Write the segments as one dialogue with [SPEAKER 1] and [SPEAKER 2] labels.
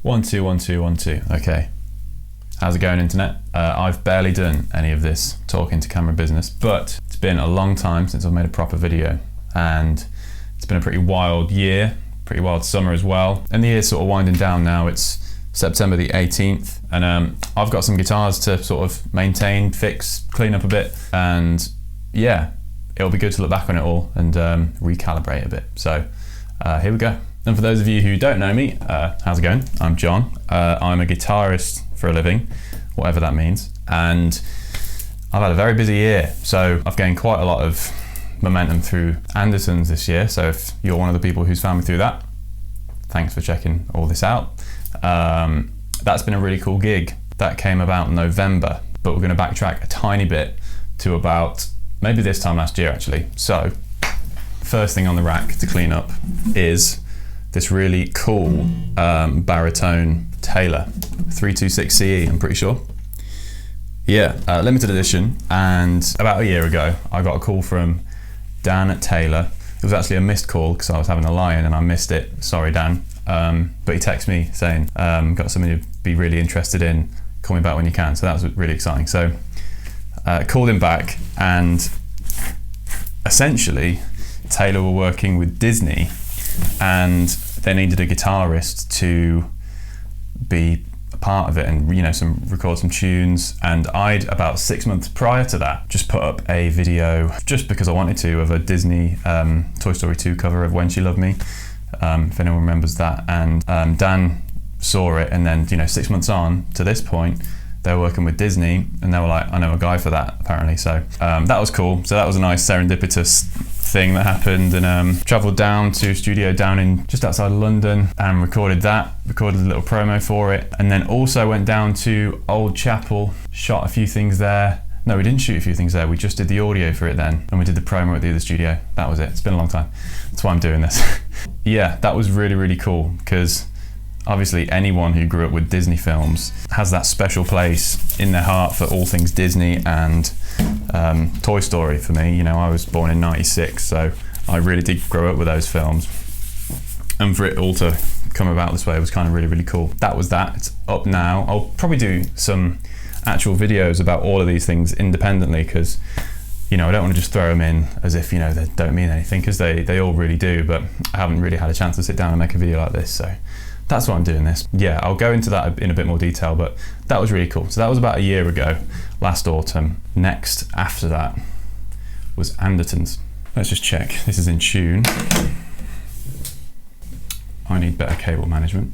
[SPEAKER 1] 1 2 1 2 1 2. Okay. How's it going, internet? I've barely done any of this talking to camera business, but it's been a long time since I've made a proper video, and it's been a pretty wild year, pretty wild summer as well. And the year's sort of winding down now. It's September the 18th, and I've got some guitars to sort of maintain, fix, clean up a bit, and yeah, it'll be good to look back on it all and recalibrate a bit. So here we go. And for those of you who don't know me, how's it going? I'm John. I'm a guitarist for a living, whatever that means. And I've had a very busy year. So I've gained quite a lot of momentum through Anderton's this year. So if you're one of the people who's found me through that, thanks for checking all this out. That's been a really cool gig. That came about in November, but we're gonna backtrack a tiny bit to about maybe this time last year actually. So first thing on the rack to clean up is this really cool baritone Taylor 326 CE, I'm pretty sure. Yeah, limited edition. And about a year ago, I got a call from Dan at Taylor. It was actually a missed call because I was having a lie-in and I missed it. Sorry, Dan. But he texted me saying, got something you'd be really interested in, call me back when you can. So that was really exciting. So called him back, and essentially Taylor were working with Disney and they needed a guitarist to be a part of it and, you know, record some tunes. And I'd, about 6 months prior to that, just put up a video just because I wanted to, of a Disney Toy Story 2 cover of When She Loved Me, if anyone remembers that. And Dan saw it, and then, you know, 6 months on to this point, they were working with Disney and they were like, I know a guy for that, apparently. So that was cool. So that was a nice serendipitous thing that happened, and travelled down to a studio down in just outside of London and recorded a little promo for it, and then also went down to Old Chapel, shot a few things there. No, we didn't shoot a few things there, we just did the audio for it then, and we did the promo at the other studio. That was it. It's been a long time. That's why I'm doing this. Yeah, that was really, really cool, because obviously anyone who grew up with Disney films has that special place in their heart for all things Disney, and Toy Story for me. You know, I was born in '96, so I really did grow up with those films. And for it all to come about this way was kind of really, really cool. That was that. It's up now. I'll probably do some actual videos about all of these things independently, because, you know, I don't want to just throw them in as if, you know, they don't mean anything, because they all really do, but I haven't really had a chance to sit down and make a video like this, so that's why I'm doing this. Yeah, I'll go into that in a bit more detail, but that was really cool. So that was about a year ago, last autumn. Next, after that, was Anderton's. Let's just check. This is in tune. I need better cable management.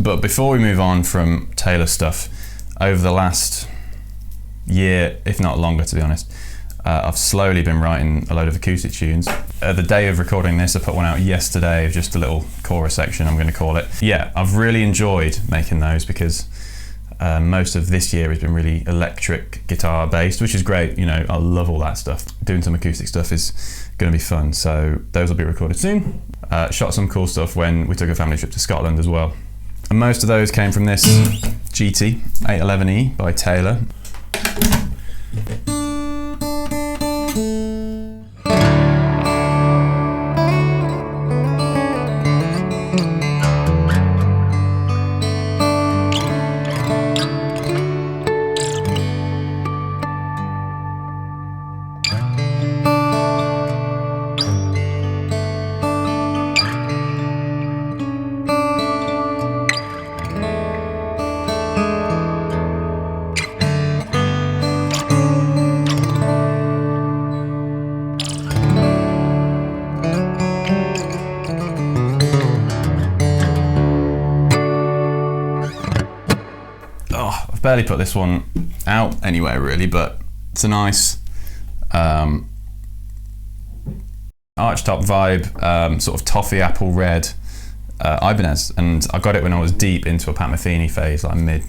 [SPEAKER 1] But before we move on from Taylor stuff, over the last year, if not longer to be honest, I've slowly been writing a load of acoustic tunes. The day of recording this, I put one out yesterday of just a little chorus section, I'm going to call it. Yeah, I've really enjoyed making those, because most of this year has been really electric guitar based, which is great. You know, I love all that stuff. Doing some acoustic stuff is going to be fun, so those will be recorded soon. Shot some cool stuff when we took a family trip to Scotland as well. And most of those came from this GT 811E by Taylor. I've barely put this one out anywhere really, but it's a nice archtop vibe, sort of toffee apple red Ibanez, and I got it when I was deep into a Pat Metheny phase, like mid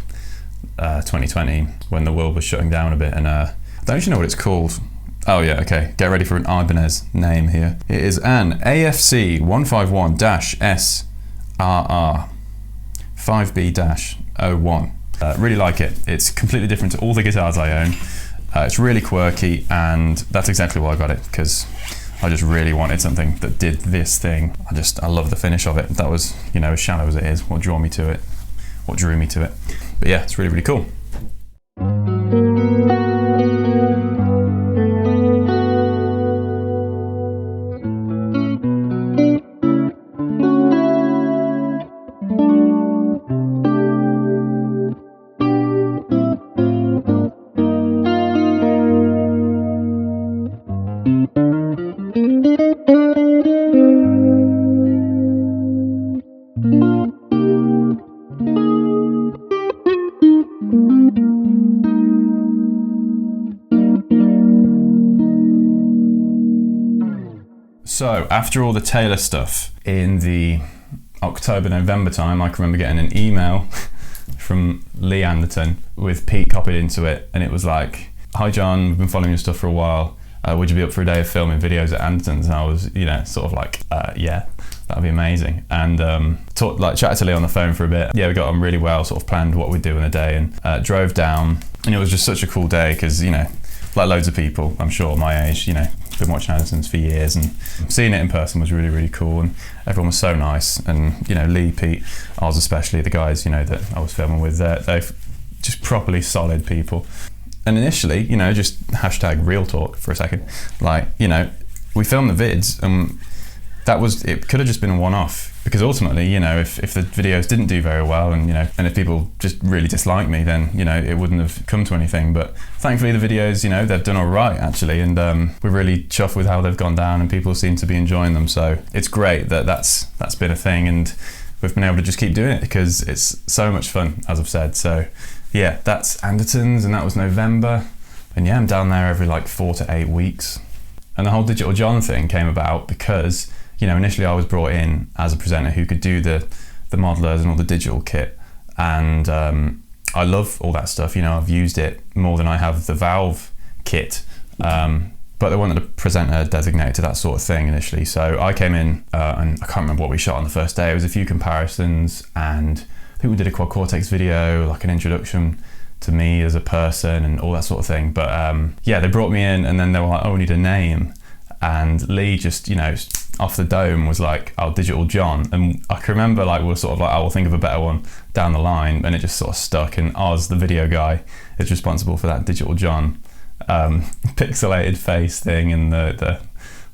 [SPEAKER 1] 2020, when the world was shutting down a bit, and I don't actually know what it's called. Oh yeah, okay, get ready for an Ibanez name here. It is an AFC 151-SRR 5B-01. Really like it. It's completely different to all the guitars I own. It's really quirky, and that's exactly why I got it, because I just really wanted something that did this thing. I love the finish of it. That was, you know, as shallow as it is, what drew me to it. But yeah, it's really, really cool. So after all the Taylor stuff in the October-November time, I can remember getting an email from Lee Anderton with Pete copied into it, and it was like, "Hi John, we've been following your stuff for a while. Would you be up for a day of filming videos at Anderton's?" And I was, you know, sort of like, yeah, that'd be amazing. And chatted to Lee on the phone for a bit. Yeah, we got on really well, sort of planned what we'd do in a day, and drove down. And it was just such a cool day because, you know, like loads of people, I'm sure, my age, you know, been watching Anderton's for years, and seeing it in person was really, really cool, and everyone was so nice. And, you know, Lee, Pete, Oz especially, the guys, you know, that I was filming with, they're just properly solid people. And initially, you know, just hashtag real talk for a second, like, you know, we filmed the vids, and it could have just been a one-off, because ultimately, you know, if the videos didn't do very well, and, you know, and if people just really dislike me, then, you know, it wouldn't have come to anything. But thankfully the videos, you know, they've done all right actually, and we're really chuffed with how they've gone down, and people seem to be enjoying them. So it's great that that's been a thing, and we've been able to just keep doing it because it's so much fun, as I've said. So yeah, that's Anderton's, and that was November. And yeah, I'm down there every like 4 to 8 weeks. And the whole Digital John thing came about because, you know, initially I was brought in as a presenter who could do the modelers and all the digital kit, and I love all that stuff. You know, I've used it more than I have the Valve kit, but they wanted a presenter designated to that sort of thing initially. So I came in, and I can't remember what we shot on the first day. It was a few comparisons, and I think we did a Quad Cortex video, like an introduction to me as a person and all that sort of thing. But yeah, they brought me in, and then they were like, "Oh, we need a name." And Lee just, you know, off the dome was like, "Oh, Digital John." And I can remember, like, we were sort of like, "I will think of a better one down the line," and it just sort of stuck. And Oz, the video guy, is responsible for that Digital John pixelated face thing and the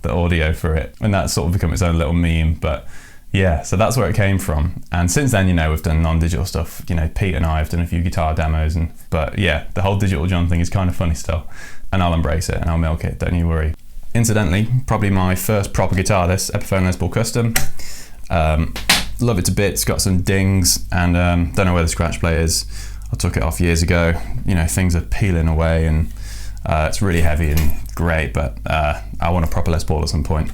[SPEAKER 1] audio for it, and that's sort of become its own little meme. But yeah, so that's where it came from. And since then, you know, we've done non-digital stuff. You know, Pete and I have done a few guitar demos, but yeah, the whole Digital John thing is kind of funny still, and I'll embrace it and I'll milk it, don't you worry. Incidentally, probably my first proper guitar, this Epiphone Les Paul Custom. Love it to bits, got some dings, and don't know where the scratch plate is. I took it off years ago. You know, things are peeling away, and it's really heavy and great, but I want a proper Les Paul at some point,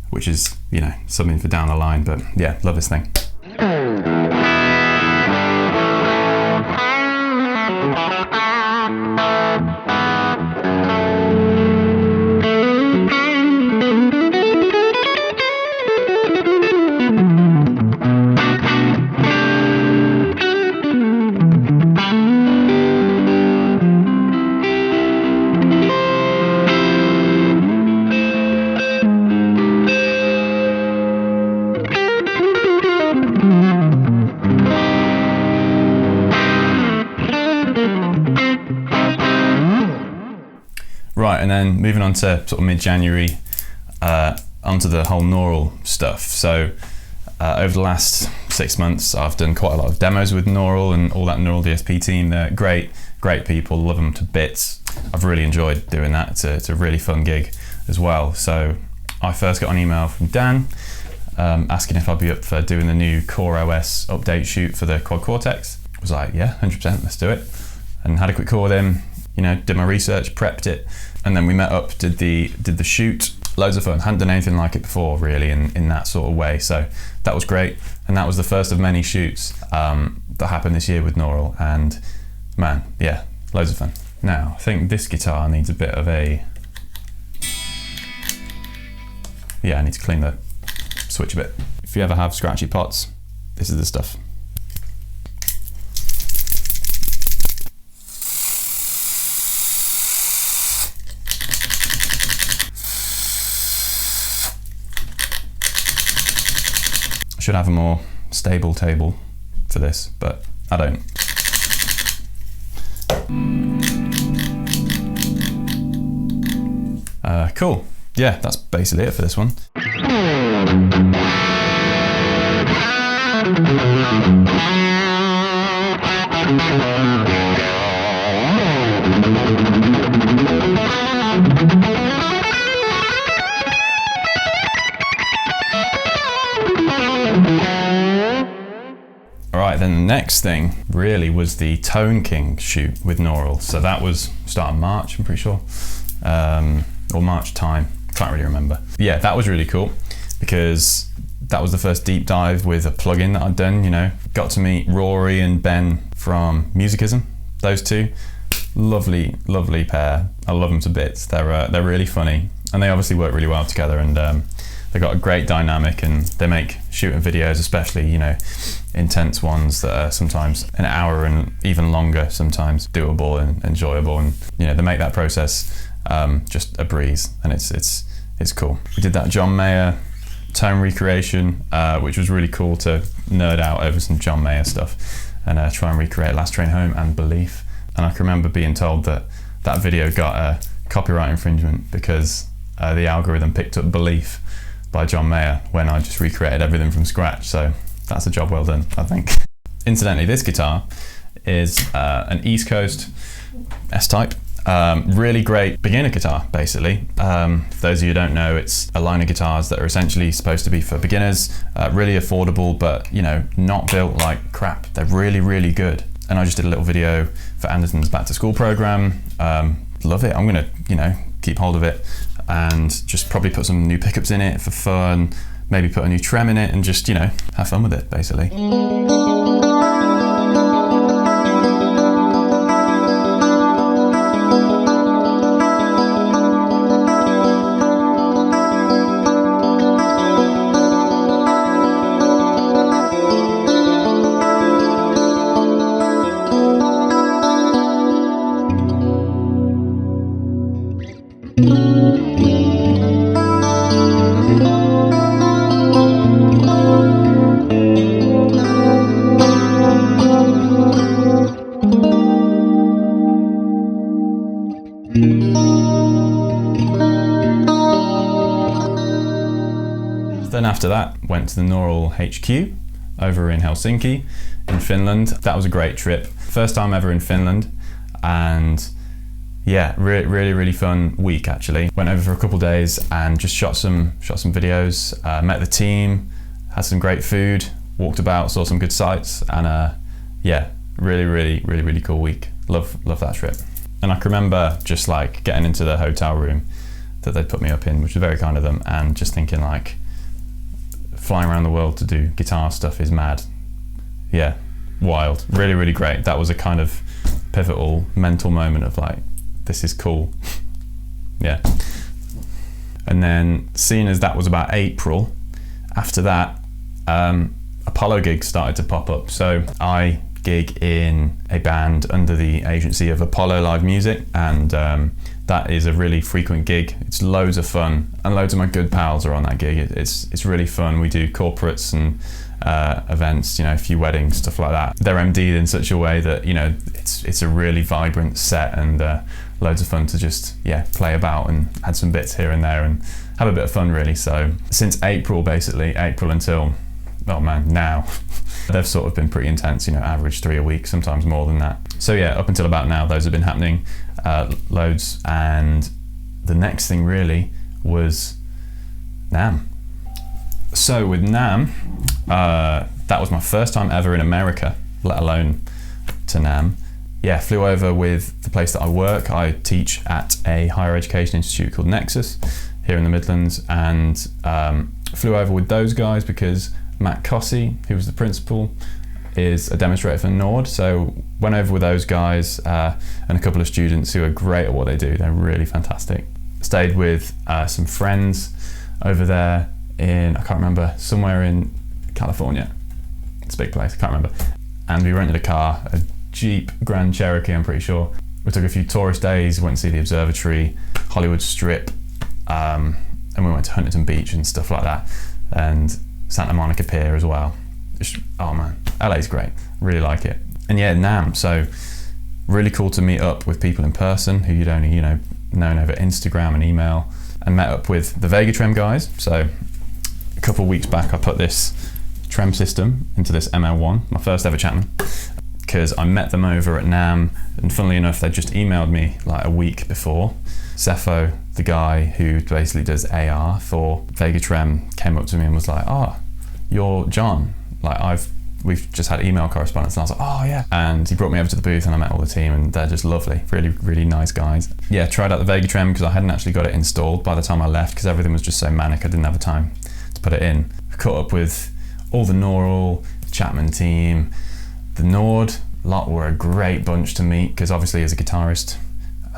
[SPEAKER 1] which is, you know, something for down the line. But yeah, love this thing. Right, and then moving on to sort of mid-January, onto the whole Neural stuff. So over the last 6 months, I've done quite a lot of demos with Neural and all that Neural DSP team. They're great people, love them to bits. I've really enjoyed doing that. It's a really fun gig as well. So I first got an email from Dan asking if I'd be up for doing the new Core OS update shoot for the Quad Cortex. I was like, yeah, 100%, let's do it. and had a quick call with him, you know, did my research, prepped it, and then we met up, did the shoot. Loads of fun. Hadn't done anything like it before really in that sort of way, so that was great. And that was the first of many shoots that happened this year with Connearn, and man, yeah, loads of fun. Now I think this guitar needs a bit of a, yeah, I need to clean the switch a bit. If you ever have scratchy pots, this is the stuff. Should have a more stable table for this, but I don't. Cool. Yeah, that's basically it for this one. Alright, then the next thing really was the Tone King shoot with Connearn. So that was start of March, I'm pretty sure, or March time, can't really remember. Yeah, that was really cool because that was the first deep dive with a plugin that I'd done, you know. Got to meet Rory and Ben from Musicism, those two. Lovely, lovely pair. I love them to bits. They're really funny, and they obviously work really well together, and they've got a great dynamic, and they make shooting videos, especially, you know, intense ones that are sometimes an hour and even longer, sometimes doable and enjoyable, and you know, they make that process just a breeze, and it's cool. We did that John Mayer tone recreation, which was really cool to nerd out over some John Mayer stuff and try and recreate Last Train Home and Belief. And I can remember being told that that video got a copyright infringement because the algorithm picked up Belief by John Mayer when I just recreated everything from scratch. So that's a job well done, I think. Incidentally, this guitar is an East Coast S-Type. Really great beginner guitar, basically. For those of you who don't know, it's a line of guitars that are essentially supposed to be for beginners, really affordable, but you know, not built like crap. They're really, really good. And I just did a little video for Anderson's back to school program. Love it. I'm gonna, you know, keep hold of it and just probably put some new pickups in it for fun, maybe put a new trem in it and just, you know, have fun with it, basically. Then after that, went to the Connearn HQ over in Helsinki in Finland. That was a great trip. First time ever in Finland, and yeah, really fun week actually. Went over for a couple of days and just shot some videos, met the team, had some great food, walked about, saw some good sights, and yeah, really cool week. Love that trip. And I can remember just like getting into the hotel room that they put me up in, which was very kind of them, and just thinking like, flying around the world to do guitar stuff is mad. Yeah, wild, really great. That was a kind of pivotal mental moment of like, this is cool. Yeah. And then seeing as that was about April, after that, Apollo gigs started to pop up. So I gig in a band under the agency of Apollo Live Music, and that is a really frequent gig. It's loads of fun, and loads of my good pals are on that gig. It's really fun. We do corporates and events, you know, a few weddings, stuff like that. They're MD'd in such a way that, you know, it's a really vibrant set, and loads of fun to just, yeah, play about and add some bits here and there and have a bit of fun really. So since April, basically, April until, oh man, now, they've sort of been pretty intense, you know, average 3 a week, sometimes more than that. So yeah, up until about now, those have been happening loads. And the next thing really was NAMM. So with NAMM, that was my first time ever in America, let alone to NAMM. yeah, flew over with the place that I work. I teach at a higher education institute called Nexus here in the Midlands, and flew over with those guys because Matt Cossey, who was the principal, is a demonstrator for Nord. So went over with those guys and a couple of students who are great at what they do. They're really fantastic. Stayed with some friends over there in, I can't remember, somewhere in California. It's a big place, I can't remember. And we rented a car, a Jeep Grand Cherokee, I'm pretty sure. We took a few tourist days, went to see the observatory, Hollywood Strip, and we went to Huntington Beach and stuff like that, and Santa Monica Pier as well. Oh man, LA's great, really like it. And yeah, NAMM, so really cool to meet up with people in person who you'd only, known over Instagram and email, and met up with the Vega Trem guys. So a couple of weeks back, I put this trem system into this ML1, my first ever Chapman, because I met them over at NAMM, and funnily enough, they just emailed me like a week before. Cepho, the guy who basically does AR for Vega Trem, came up to me and was like, "Oh, you're John. Like we've just had email correspondence." And I was like, "Oh yeah." And he brought me over to the booth and I met all the team, and they're just lovely, really, really nice guys. Yeah, tried out the Vega Trem because I hadn't actually got it installed by the time I left because everything was just so manic, I didn't have the time to put it in. Caught up with all the Neural, Chapman team, the Nord lot were a great bunch to meet because obviously as a guitarist,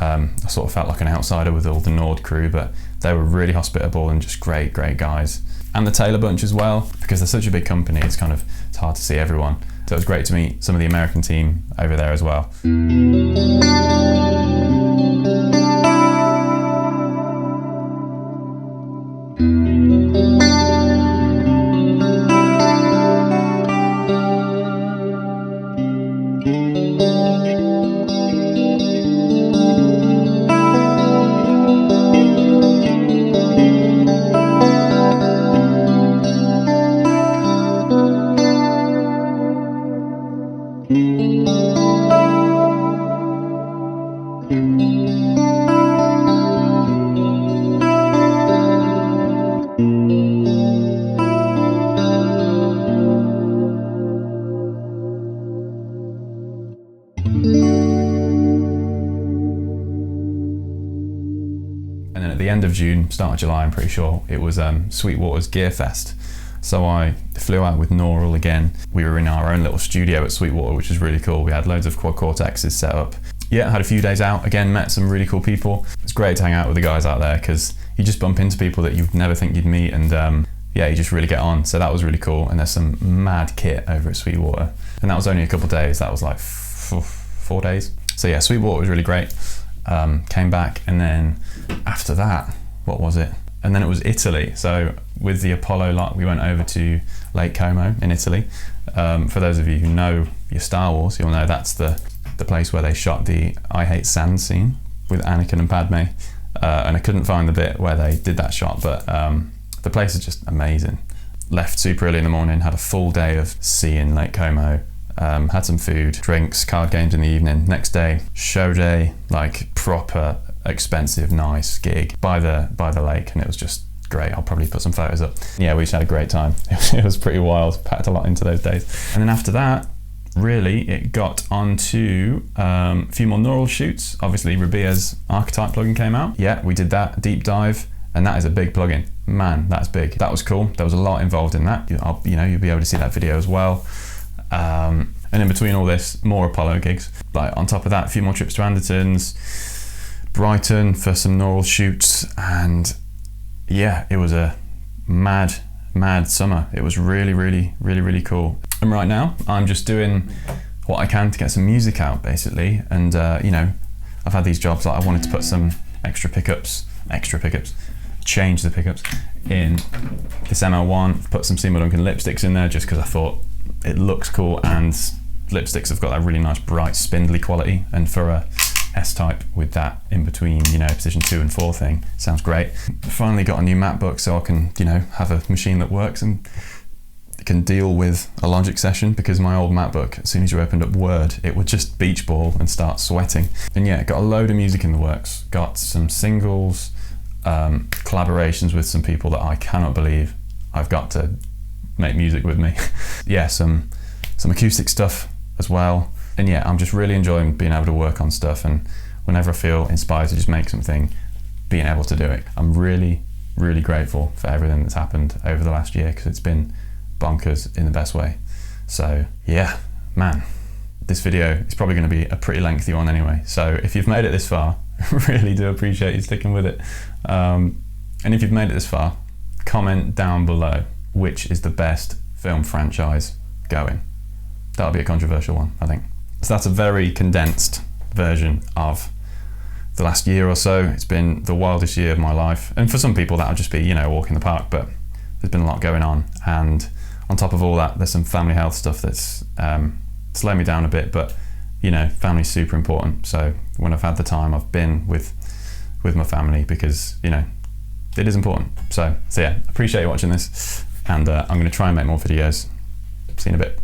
[SPEAKER 1] I sort of felt like an outsider with all the Nord crew, but they were really hospitable and just great guys. And the Taylor bunch as well, because they're such a big company, it's hard to see everyone. So it was great to meet some of the American team over there as well. And then at the end of June, start of July, I'm pretty sure, it was Sweetwater's Gear Fest. So I flew out with Neural again. We were in our own little studio at Sweetwater, which was really cool. We had loads of quad cortexes set up. Yeah, had a few days out. Again, met some really cool people. It's great to hang out with the guys out there because you just bump into people that you'd never think you'd meet, and yeah, you just really get on. So that was really cool. And there's some mad kit over at Sweetwater. And that was only a couple of days. That was like 4 days. So yeah, Sweetwater was really great. Came back, and then after that, what was it? And then it was Italy. So with the Apollo lot, we went over to Lake Como in Italy. For those of you who know your Star Wars, you'll know that's the place where they shot the I Hate Sand scene with Anakin and Padme. And I couldn't find the bit where they did that shot, but the place is just amazing. Left super early in the morning, had a full day of seeing Lake Como. Had some food, drinks, card games in the evening. Next day, show day, like proper expensive, nice gig by the lake, and it was just great. I'll probably put some photos up. Yeah, we just had a great time. It was pretty wild, packed a lot into those days. And then after that, really, it got onto a few more Neural shoots. Obviously, Rabia's Archetype plugin came out. Yeah, we did that deep dive, and that is a big plugin. Man, that's big. That was cool. There was a lot involved in that. You'll be able to see that video as well. And in between all this, more Apollo gigs. Like on top of that, a few more trips to Anderton's, Brighton for some Neural shoots, and yeah, it was a mad summer. It was really cool. And right now, I'm just doing what I can to get some music out, basically. And I've had these jobs that I wanted to put some extra pickups, change the pickups in this ML1, put some Seymour Duncan lipsticks in there just because I thought it looks cool, and lipsticks have got that really nice bright spindly quality, and for a S-Type with that in between, position 2 and 4 thing, sounds great. Finally got a new MacBook so I can, have a machine that works and can deal with a Logic session, because my old MacBook, as soon as you opened up Word, it would just beach ball and start sweating. And yeah, got a load of music in the works, got some singles, collaborations with some people that I cannot believe I've got to make music with me. Yeah, some acoustic stuff as well. And yeah, I'm just really enjoying being able to work on stuff, and whenever I feel inspired to just make something, being able to do it. I'm really, really grateful for everything that's happened over the last year, because it's been bonkers in the best way. So yeah, man, this video is probably going to be a pretty lengthy one anyway. So if you've made it this far, really do appreciate you sticking with it. And if you've made it this far, comment down below which is the best film franchise going. That'll be a controversial one, I think. So that's a very condensed version of the last year or so. It's been the wildest year of my life. And for some people that'll just be, you know, a walk in the park, but there's been a lot going on. And on top of all that, there's some family health stuff that's slowed me down a bit, but you know, family's super important. So when I've had the time, I've been with my family, because, you know, it is important. So yeah, appreciate you watching this, and I'm gonna try and make more videos. See you in a bit.